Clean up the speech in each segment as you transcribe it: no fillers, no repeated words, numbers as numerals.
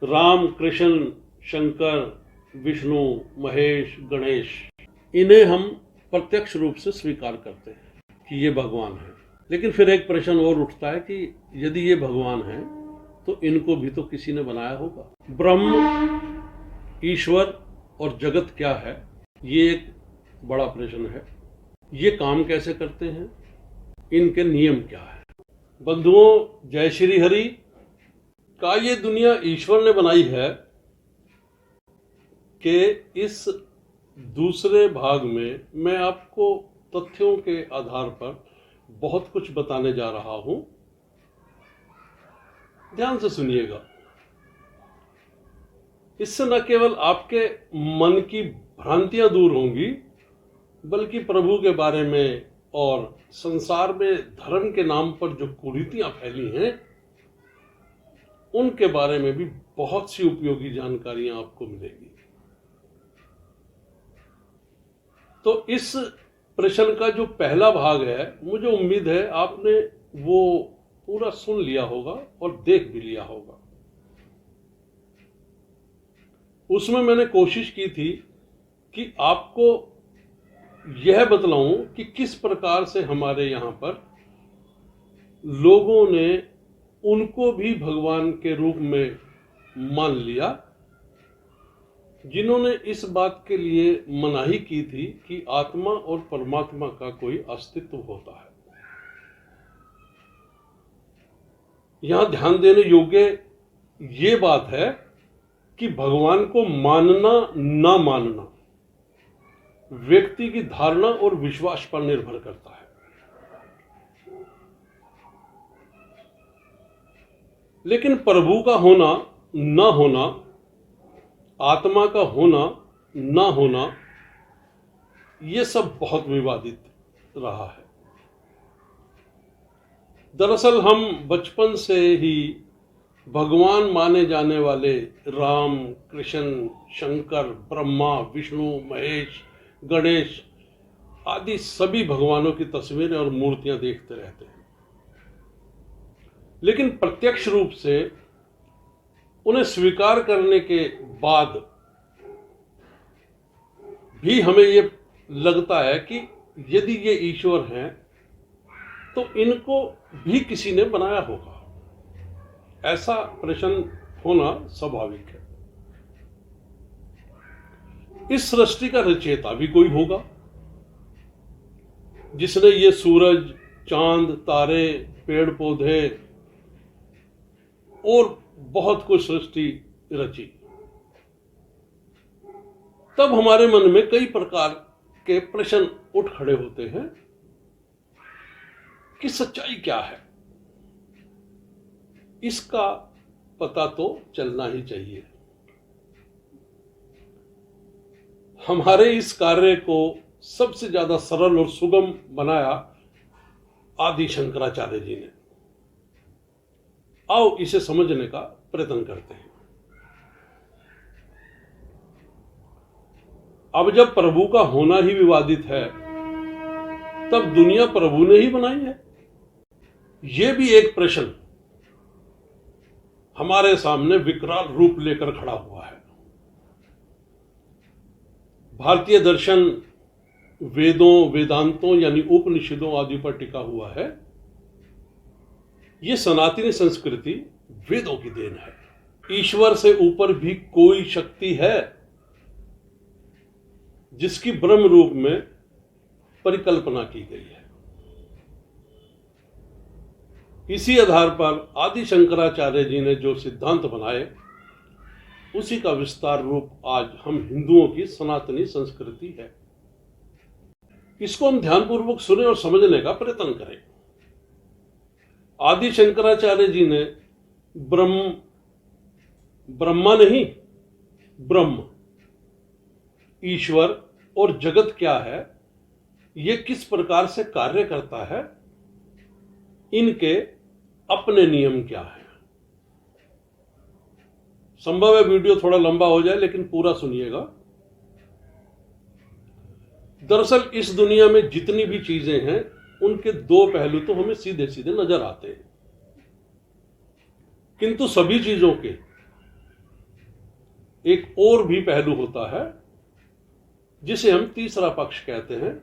राम, कृष्ण, शंकर, विष्णु, महेश, गणेश, इन्हें हम प्रत्यक्ष रूप से स्वीकार करते हैं कि ये भगवान है। लेकिन फिर एक प्रश्न और उठता है कि यदि ये भगवान हैं तो इनको भी तो किसी ने बनाया होगा। ब्रह्म, ईश्वर और जगत क्या है, ये एक बड़ा प्रश्न है। ये काम कैसे करते हैं, इनके नियम क्या है। बंधुओं, जय श्री हरि। का ये दुनिया ईश्वर ने बनाई है कि इस दूसरे भाग में मैं आपको तथ्यों के आधार पर बहुत कुछ बताने जा रहा हूं। ध्यान से सुनिएगा। इससे न केवल आपके मन की भ्रांतियां दूर होंगी, बल्कि प्रभु के बारे में और संसार में धर्म के नाम पर जो कुरीतियां फैली हैं, उनके बारे में भी बहुत सी उपयोगी जानकारियां आपको मिलेगी। तो इस प्रश्न का जो पहला भाग है, मुझे उम्मीद है आपने वो पूरा सुन लिया होगा और देख भी लिया होगा। उसमें मैंने कोशिश की थी कि आपको यह बतलाऊं कि किस प्रकार से हमारे यहां पर लोगों ने उनको भी भगवान के रूप में मान लिया, जिन्होंने इस बात के लिए मनाही की थी कि आत्मा और परमात्मा का कोई अस्तित्व होता है। यहां ध्यान देने योग्य ये बात है कि भगवान को मानना ना मानना व्यक्ति की धारणा और विश्वास पर निर्भर करता है। लेकिन प्रभु का होना ना होना, आत्मा का होना ना होना, ये सब बहुत विवादित रहा है। दरअसल हम बचपन से ही भगवान माने जाने वाले राम, कृष्ण, शंकर, ब्रह्मा, विष्णु, महेश, गणेश आदि सभी भगवानों की तस्वीरें और मूर्तियां देखते रहते हैं। लेकिन प्रत्यक्ष रूप से उन्हें स्वीकार करने के बाद भी हमें यह लगता है कि यदि ये ईश्वर हैं तो इनको भी किसी ने बनाया होगा। ऐसा प्रश्न होना स्वाभाविक है। इस सृष्टि का रचयिता भी कोई होगा, जिसने ये सूरज, चांद, तारे, पेड़ पौधे और बहुत कुछ सृष्टि रची। तब हमारे मन में कई प्रकार के प्रश्न उठ खड़े होते हैं कि सच्चाई क्या है। इसका पता तो चलना ही चाहिए। हमारे इस कार्य को सबसे ज्यादा सरल और सुगम बनाया आदि शंकराचार्य जी ने। आओ इसे समझने का प्रयत्न करते हैं। अब जब प्रभु का होना ही विवादित है, तब दुनिया प्रभु ने ही बनाई है? यह भी एक प्रश्न हमारे सामने विकराल रूप लेकर खड़ा हुआ है। भारतीय दर्शन वेदों, वेदांतों यानी उपनिषदों आदि पर टिका हुआ है। यह सनातनी संस्कृति वेदों की देन है। ईश्वर से ऊपर भी कोई शक्ति है जिसकी ब्रह्म रूप में परिकल्पना की गई है। इसी आधार पर आदि शंकराचार्य जी ने जो सिद्धांत बनाए, उसी का विस्तार रूप आज हम हिंदुओं की सनातनी संस्कृति है। इसको हम ध्यानपूर्वक सुने और समझने का प्रयत्न करें। आदि शंकराचार्य जी ने ब्रह्मा नहीं, ब्रह्म, ईश्वर और जगत क्या है, यह किस प्रकार से कार्य करता है, इनके अपने नियम क्या है। संभव है वीडियो थोड़ा लंबा हो जाए, लेकिन पूरा सुनिएगा। दरअसल इस दुनिया में जितनी भी चीजें हैं, उनके दो पहलू तो हमें सीधे सीधे नजर आते हैं, किंतु सभी चीजों के एक और भी पहलू होता है जिसे हम तीसरा पक्ष कहते हैं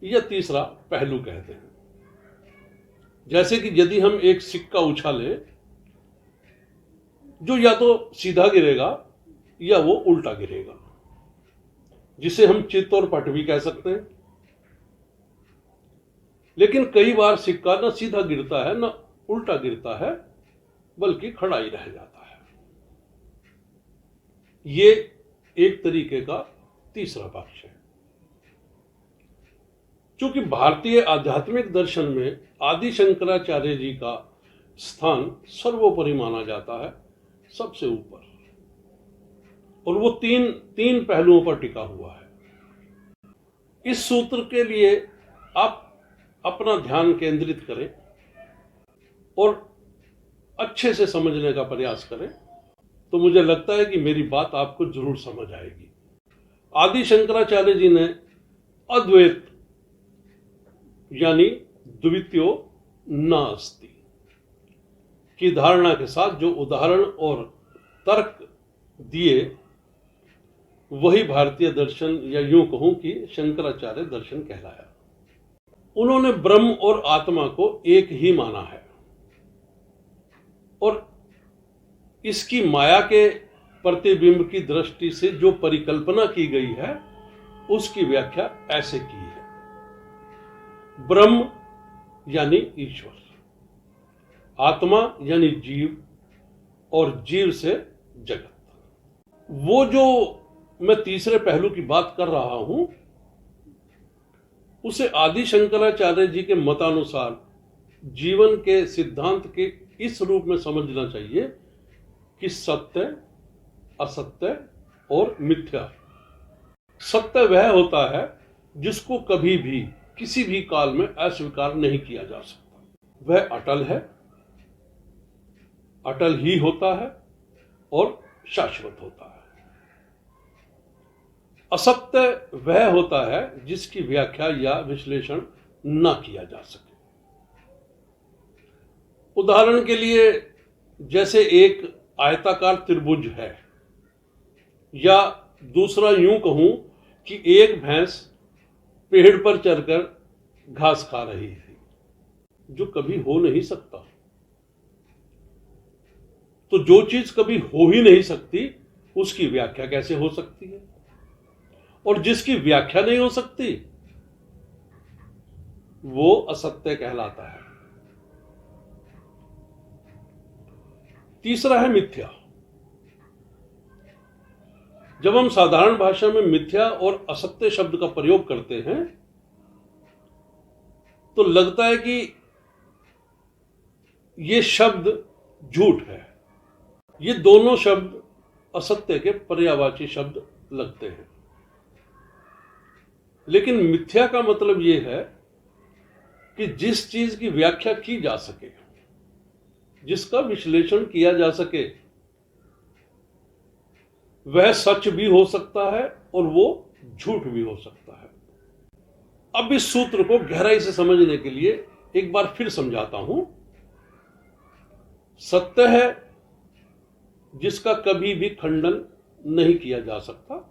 या तीसरा पहलू कहते हैं। जैसे कि यदि हम एक सिक्का उछालें जो या तो सीधा गिरेगा या वो उल्टा गिरेगा, जिसे हम चित और पट भी कह सकते हैं। लेकिन कई बार सिक्का न सीधा गिरता है न उल्टा गिरता है, बल्कि खड़ा ही रह जाता है। ये एक तरीके का तीसरा पक्ष है। चूंकि भारतीय आध्यात्मिक दर्शन में आदि शंकराचार्य जी का स्थान सर्वोपरि माना जाता है, सबसे ऊपर, और वो तीन पहलुओं पर टिका हुआ है। इस सूत्र के लिए आप अपना ध्यान केंद्रित करें और अच्छे से समझने का प्रयास करें, तो मुझे लगता है कि मेरी बात आपको जरूर समझ आएगी। आदि शंकराचार्य जी ने अद्वैत यानी द्वितीयो नास्ति की धारणा के साथ जो उदाहरण और तर्क दिए, वही भारतीय दर्शन या यूं कहूं कि शंकराचार्य दर्शन कहलाया। उन्होंने ब्रह्म और आत्मा को एक ही माना है और इसकी माया के प्रतिबिंब की दृष्टि से जो परिकल्पना की गई है उसकी व्याख्या ऐसे की है। ब्रह्म यानी ईश्वर, आत्मा यानी जीव और जीव से जगत। वो जो मैं तीसरे पहलू की बात कर रहा हूं उसे आदि शंकराचार्य जी के मतानुसार जीवन के सिद्धांत के इस रूप में समझना चाहिए कि सत्य, असत्य और मिथ्या। सत्य वह होता है जिसको कभी भी किसी भी काल में अस्वीकार नहीं किया जा सकता। वह अटल है, अटल ही होता है और शाश्वत होता है। असत्य वह होता है जिसकी व्याख्या या विश्लेषण न किया जा सके। उदाहरण के लिए, जैसे एक आयताकार त्रिभुज है, या दूसरा यूं कहूं कि एक भैंस पेड़ पर चढ़कर घास खा रही थी, जो कभी हो नहीं सकता। तो जो चीज कभी हो ही नहीं सकती उसकी व्याख्या कैसे हो सकती है? और जिसकी व्याख्या नहीं हो सकती वो असत्य कहलाता है। तीसरा है मिथ्या। जब हम साधारण भाषा में मिथ्या और असत्य शब्द का प्रयोग करते हैं तो लगता है कि ये शब्द झूठ है। ये दोनों शब्द असत्य के पर्यायवाची शब्द लगते हैं। लेकिन मिथ्या का मतलब यह है कि जिस चीज की व्याख्या की जा सके, जिसका विश्लेषण किया जा सके, वह सच भी हो सकता है और वो झूठ भी हो सकता है। अब इस सूत्र को गहराई से समझने के लिए एक बार फिर समझाता हूं। सत्य है जिसका कभी भी खंडन नहीं किया जा सकता,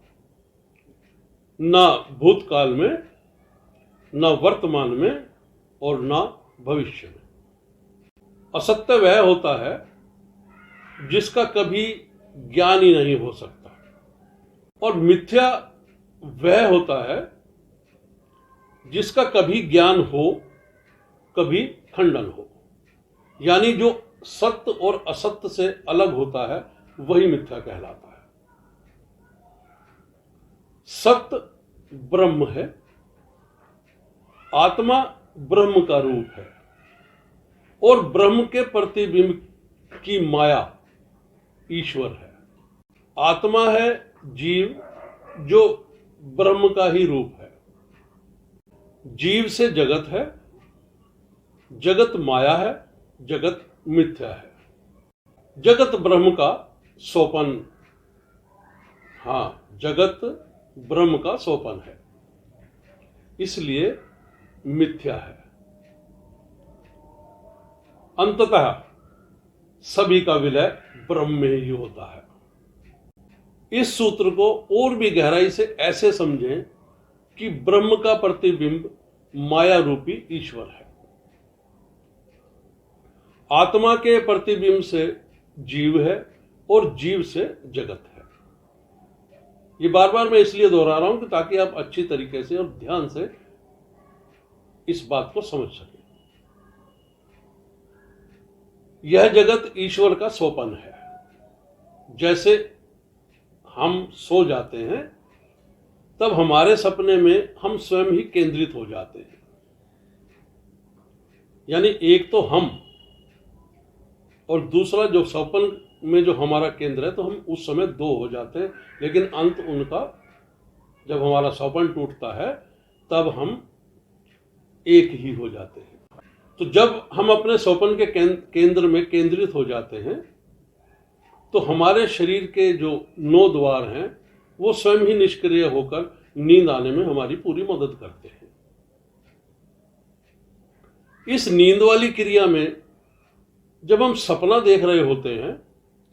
ना भूतकाल में, ना वर्तमान में और ना भविष्य में। असत्य वह होता है जिसका कभी ज्ञान ही नहीं हो सकता, और मिथ्या वह होता है जिसका कभी ज्ञान हो, कभी खंडन हो। यानी जो सत्य और असत्य से अलग होता है वही मिथ्या कहलाता है। सत्य ब्रह्म है, आत्मा ब्रह्म का रूप है, और ब्रह्म के प्रतिबिंब की माया ईश्वर है। आत्मा है जीव, जो ब्रह्म का ही रूप है। जीव से जगत है, जगत माया है, जगत मिथ्या है। जगत ब्रह्म का सोपन, जगत ब्रह्म का सोपन है, इसलिए मिथ्या है। अंततः सभी का विलय ब्रह्म में ही होता है। इस सूत्र को और भी गहराई से ऐसे समझें कि ब्रह्म का प्रतिबिंब माया रूपी ईश्वर है। आत्मा के प्रतिबिंब से जीव है और जीव से जगत है। ये बार बार मैं इसलिए दोहरा रहा हूं कि ताकि आप अच्छी तरीके से और ध्यान से इस बात को समझ सकें। यह जगत ईश्वर का सोपन है। जैसे हम सो जाते हैं तब हमारे सपने में हम स्वयं ही केंद्रित हो जाते हैं, यानी एक तो हम और दूसरा जो स्वप्न में जो हमारा केंद्र है, तो हम उस समय दो हो जाते हैं, लेकिन अंत उनका जब हमारा स्वप्न टूटता है तब हम एक ही हो जाते हैं। तो जब हम अपने स्वप्न के केंद्र में केंद्रित हो जाते हैं तो हमारे शरीर के जो 9 द्वार हैं वो स्वयं ही निष्क्रिय होकर नींद आने में हमारी पूरी मदद करते हैं। इस नींद वाली क्रिया में जब हम सपना देख रहे होते हैं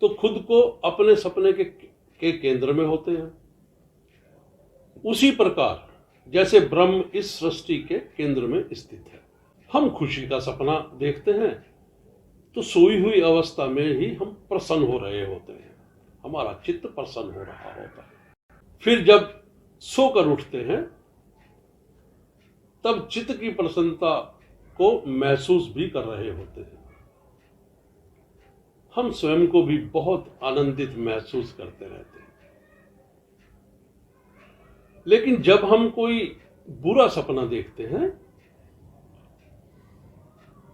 तो खुद को अपने सपने के केंद्र में होते हैं। उसी प्रकार जैसे ब्रह्म इस सृष्टि के केंद्र में स्थित है। हम खुशी का सपना देखते हैं तो सोई हुई अवस्था में ही हम प्रसन्न हो रहे होते हैं, हमारा चित्त प्रसन्न हो रहा होता है। फिर जब सोकर उठते हैं तब चित्त की प्रसन्नता को महसूस भी कर रहे होते हैं। हम स्वयं को भी बहुत आनंदित महसूस करते रहते हैं। लेकिन जब हम कोई बुरा सपना देखते हैं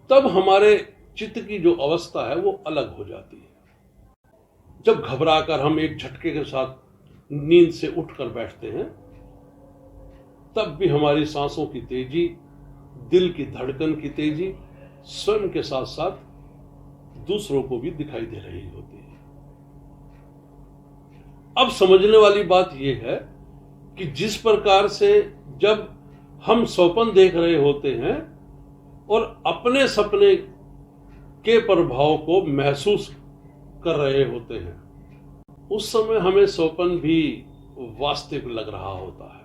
तब हमारे चित्त की जो अवस्था है वो अलग हो जाती है। जब घबराकर हम एक झटके के साथ नींद से उठकर बैठते हैं तब भी हमारी सांसों की तेजी, दिल की धड़कन की तेजी स्वयं के साथ साथ दूसरों को भी दिखाई दे रही होती है। अब समझने वाली बात यह है कि जिस प्रकार से जब हम स्वप्न देख रहे होते हैं और अपने सपने के प्रभाव को महसूस कर रहे होते हैं, उस समय हमें स्वप्न भी वास्तविक लग रहा होता है।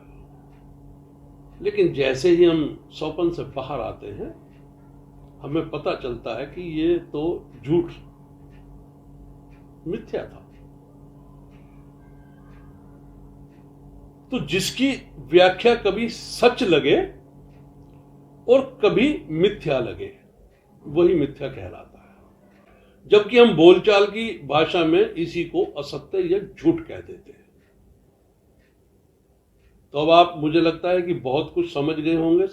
लेकिन जैसे ही हम स्वप्न से बाहर आते हैं हमें पता चलता है कि ये तो झूठ, मिथ्या था। तो जिसकी व्याख्या कभी सच लगे और कभी मिथ्या लगे वही मिथ्या कहलाता है। जबकि हम बोलचाल की भाषा में इसी को असत्य या झूठ कह देते हैं। तो अब आप, मुझे लगता है कि बहुत कुछ समझ गए होंगे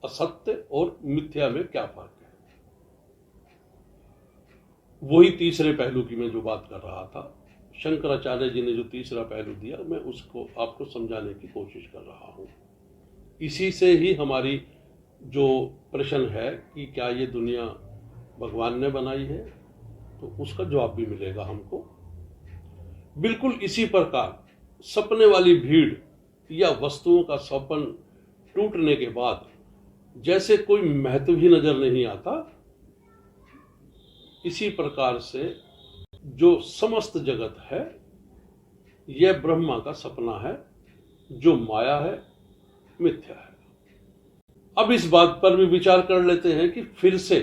असत्य और मिथ्या में क्या फर्क है। वही तीसरे पहलू की मैं जो बात कर रहा था, शंकराचार्य जी ने जो तीसरा पहलू दिया, मैं उसको आपको समझाने की कोशिश कर रहा हूं। इसी से ही हमारी जो प्रश्न है कि क्या ये दुनिया भगवान ने बनाई है, तो उसका जवाब भी मिलेगा हमको। बिल्कुल इसी प्रकार सपने वाली भीड़ या वस्तुओं का स्वप्न टूटने के बाद जैसे कोई महत्व ही नजर नहीं आता, इसी प्रकार से जो समस्त जगत है यह ब्रह्मा का सपना है, जो माया है, मिथ्या है। अब इस बात पर भी विचार कर लेते हैं कि फिर से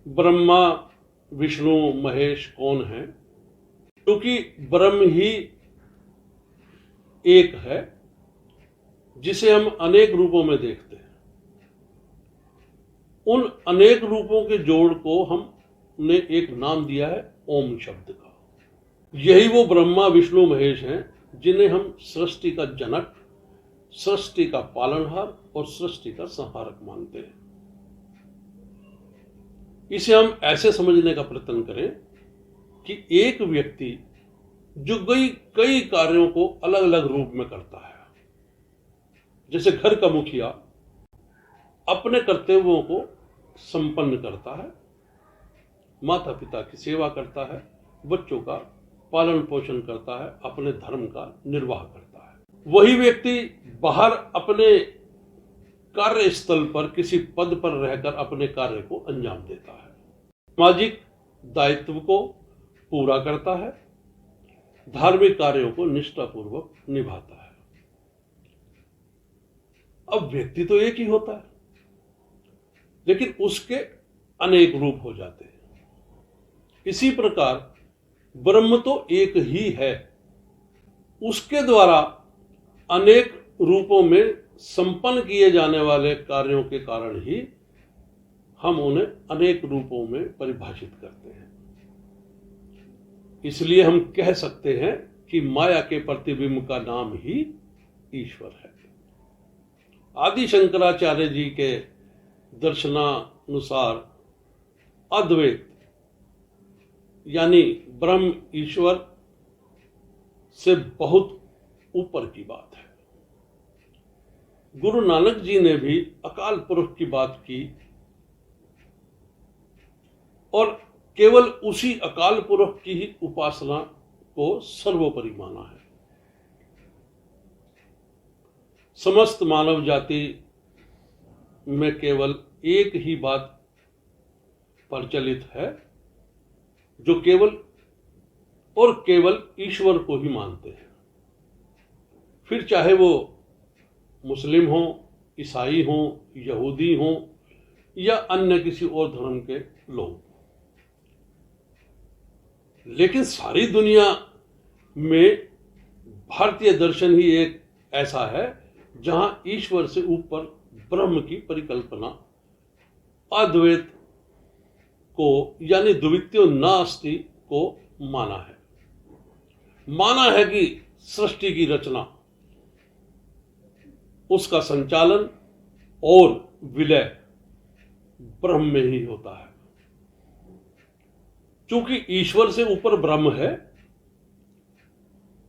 ब्रह्मा, विष्णु, महेश कौन है? क्योंकि ब्रह्म ही एक है जिसे हम अनेक रूपों में देखते हैं। उन अनेक रूपों के जोड़ को हमने एक नाम दिया है ओम शब्द का। यही वो ब्रह्मा, विष्णु, महेश हैं जिन्हें हम सृष्टि का जनक, सृष्टि का पालनहार और सृष्टि का संहारक मानते हैं। इसे हम ऐसे समझने का प्रयत्न करें कि एक व्यक्ति जो कई कार्यों को अलग अलग रूप में करता है, जैसे घर का मुखिया अपने कर्तव्यों को संपन्न करता है, माता पिता की सेवा करता है, बच्चों का पालन पोषण करता है, अपने धर्म का निर्वाह करता है। वही व्यक्ति बाहर अपने कार्यस्थल पर किसी पद पर रहकर अपने कार्य को अंजाम देता है, सामाजिक दायित्व को पूरा करता है धार्मिक कार्यों को निष्ठापूर्वक निभाता है। अब व्यक्ति तो एक ही होता है, लेकिन उसके अनेक रूप हो जाते हैं। इसी प्रकार ब्रह्म तो एक ही है, उसके द्वारा अनेक रूपों में संपन्न किए जाने वाले कार्यों के कारण ही हम उन्हें अनेक रूपों में परिभाषित करते हैं। इसलिए हम कह सकते हैं कि माया के प्रतिबिंब का नाम ही ईश्वर है। आदि शंकराचार्य जी के दर्शनानुसार अद्वैत यानी ब्रह्म ईश्वर से बहुत ऊपर की बात है। गुरु नानक जी ने भी अकाल पुरुष की बात की और केवल उसी अकाल पुरुष की ही उपासना को सर्वोपरि माना है। समस्त मानव जाति में केवल एक ही बात प्रचलित है, जो केवल और केवल ईश्वर को ही मानते हैं। फिर चाहे वो मुस्लिम हो, ईसाई हो, यहूदी हो या अन्य किसी और धर्म के लोग, लेकिन सारी दुनिया में भारतीय दर्शन ही एक ऐसा है जहां ईश्वर से ऊपर ब्रह्म की परिकल्पना अद्वैत को यानी द्वितीयो नास्ति को माना है। माना है कि सृष्टि की रचना, उसका संचालन और विलय ब्रह्म में ही होता है। चूंकि ईश्वर से ऊपर ब्रह्म है,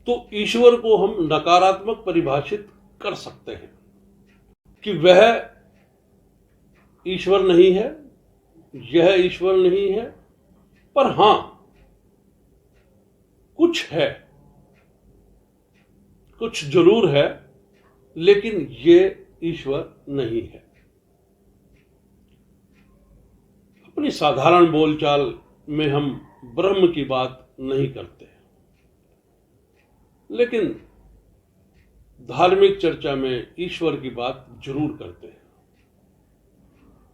तो ईश्वर को हम नकारात्मक परिभाषित कर सकते हैं कि वह ईश्वर नहीं है, यह ईश्वर नहीं है, पर हां कुछ है, कुछ जरूर है, लेकिन ये ईश्वर नहीं है। अपनी साधारण बोलचाल में हम ब्रह्म की बात नहीं करते, लेकिन धार्मिक चर्चा में ईश्वर की बात जरूर करते हैं।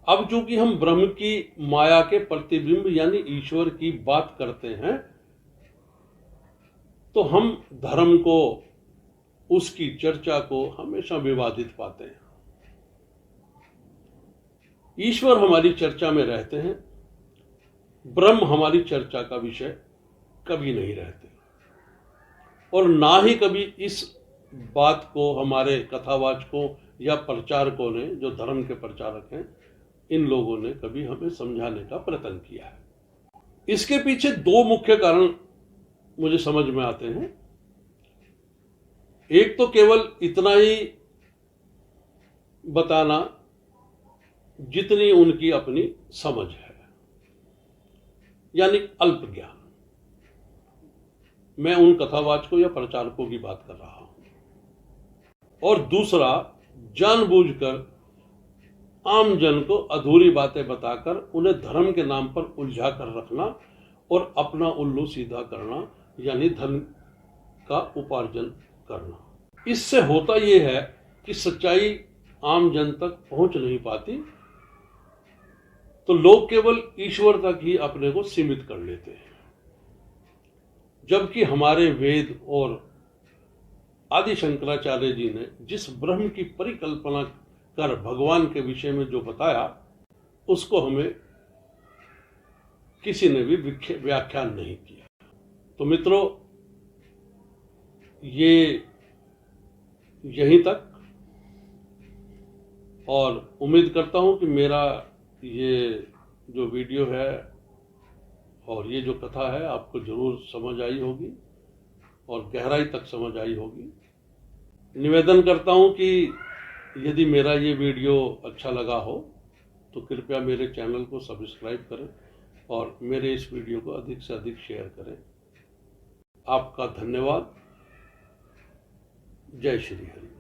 अब चूंकि हम ब्रह्म की माया के प्रतिबिंब यानी ईश्वर की बात करते हैं, तो हम धर्म को, उसकी चर्चा को हमेशा विवादित पाते हैं। ईश्वर हमारी चर्चा में रहते हैं, ब्रह्म हमारी चर्चा का विषय कभी नहीं रहते, और ना ही कभी इस बात को हमारे कथावाचकों या प्रचारकों ने, जो धर्म के प्रचारक हैं, इन लोगों ने कभी हमें समझाने का प्रयत्न किया है। इसके पीछे दो मुख्य कारण मुझे समझ में आते हैं। एक तो केवल इतना ही बताना जितनी उनकी अपनी समझ है, यानी अल्प ज्ञान। मैं उन कथावाचकों या प्रचारकों की बात कर रहा हूं। और दूसरा, जानबूझकर आम जन को अधूरी बातें बताकर उन्हें धर्म के नाम पर उलझा कर रखना और अपना उल्लू सीधा करना, यानी धन का उपार्जन करना। इससे होता यह है कि सच्चाई आम जन तक पहुंच नहीं पाती, तो लोग केवल ईश्वर तक ही अपने को सीमित कर लेते हैं। जबकि हमारे वेद और आदि शंकराचार्य जी ने जिस ब्रह्म की परिकल्पना कर भगवान के विषय में जो बताया, उसको हमें किसी ने भी व्याख्यान नहीं किया। तो मित्रों, ये यहीं तक, और उम्मीद करता हूं कि मेरा ये जो वीडियो है और ये जो कथा है आपको जरूर समझ आई होगी और गहराई तक समझ आई होगी। निवेदन करता हूं कि यदि मेरा ये वीडियो अच्छा लगा हो तो कृपया मेरे चैनल को सब्सक्राइब करें और मेरे इस वीडियो को अधिक से अधिक शेयर करें। आपका धन्यवाद। जय श्री हरि।